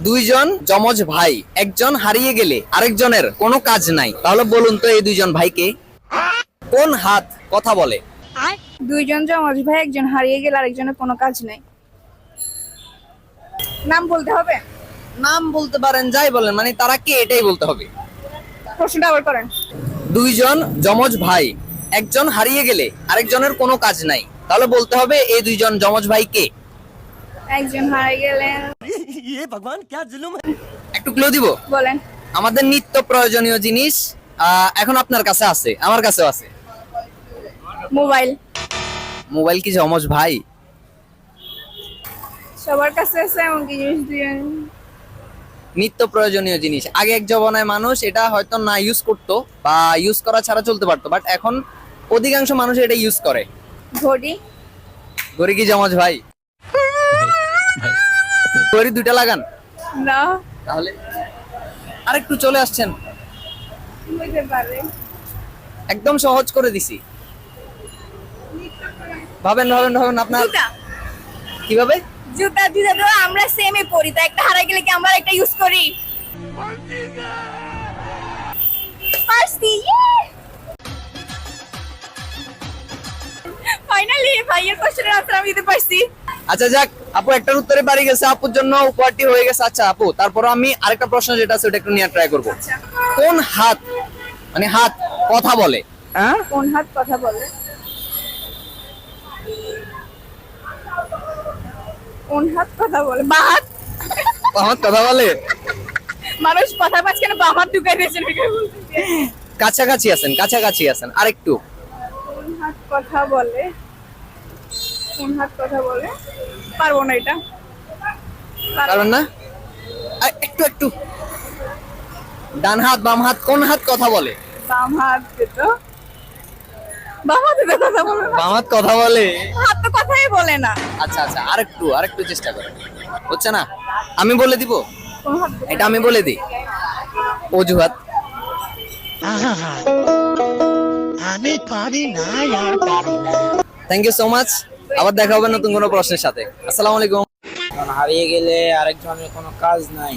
দুইজন যমজ ভাই, একজন হারিয়ে গেলে আরেকজনের কোনো কাজ নাই, তাহলে বলুন তো এই দুইজন ভাইকে? কোন হাত কথা বলে? দুইজন যমজ ভাই, একজন হারিয়ে গেলে আরেকজনের কোনো কাজ নাই। নাম বলতে হবে? নাম বলতে পারেন, যাই বলেন, মানে তারা কে এটাই বলতে হবে। প্রশ্নটা আবার করেন। দুইজন যমজ ভাই, একজন হারিয়ে গেলে আরেকজনের কোনো কাজ নাই, তাহলে বলতে হবে এই দুইজন যমজ ভাই কে? একজন হারিয়ে গেলেন। একটু ক্লু দিব? বলেন। আমাদের নিত্য প্রয়োজনীয় জিনিস এখন আপনার কাছে আছে, আমার কাছেও আছে। মোবাইল। মোবাইল কি যমজ ভাই? সবার কাছে আছে এমন কি জিনিস দুজন? নিত্য প্রয়োজনীয় জিনিস। আগে এক জমানায় মানুষ এটা হয়তো না ইউজ করতো বা ইউজ করা ছাড়া চলতে পারতো, বাট এখন অধিকাংশ মানুষ এটা ইউজ করে। ঘড়ি। ঘড়ি কি যমজ ভাই? ঘড়ি দুইটা লাগান না। তাহলে আরেকটু চলে আসছেন, হইতে পারে। একদম সহজ করে দিছি। ভাবেন ভাবেন ভাবেন আপনার জুতা। কিভাবে? জুতা জুতা তো আমরা সেমই পরি, তো একটা হারিয়ে গেলে কি আমরা একটা ইউজ করি? পারছি। ফাইনালি ভাইয়ের কোশ্চেনের আনসার আমি দিতে পারছি। আচ্ছা যাক, আপু একটার উত্তরে বাড়ি গেছে, আপুর জন্য উপহারটি হয়ে গেছে। আচ্ছা আপু, তারপর আমি আরেকটা প্রশ্ন যেটা আছে ওটা একটু নিয়ে ট্রাই করব। আচ্ছা। কোন হাত, মানে হাত কথা বলে? কোন হাত কথা বলে? কোন হাত কথা বলে? বাঁ হাত। হাত কথা বলে? মানুষ কথা মাঝখানে বাঁ হাত ঢুকাই দিয়েছেন এটা বলতে। কাছাকাছি আছেন, কাছাকাছি আছেন, আরেকটু। কোন হাত কথা বলে? কোন হাত কথা বলে? পারবো না এটা। পারবেন না? একটু একটু। ডান হাত বাম হাত, কোন হাত কথা বলে? বাম হাত দিত। বাম হাত দিতে কথা বলে না। বাম হাত কথা বলে? হাত তো কথাই বলে না। আচ্ছা আচ্ছা, আরেকটু আরেকটু চেষ্টা করেন। হচ্ছে না? আমি বলে দিব, কোন হাত? এটা আমি বলে দিই। অজুহাত। আমি পারি না, আর পারি না। Thank you so much. আবার দেখা হবে নতুন কোনো প্রশ্নের সাথে। আসসালামু আলাইকুম। হারিয়ে গেলে আরেকজনের কোনো কাজ নাই।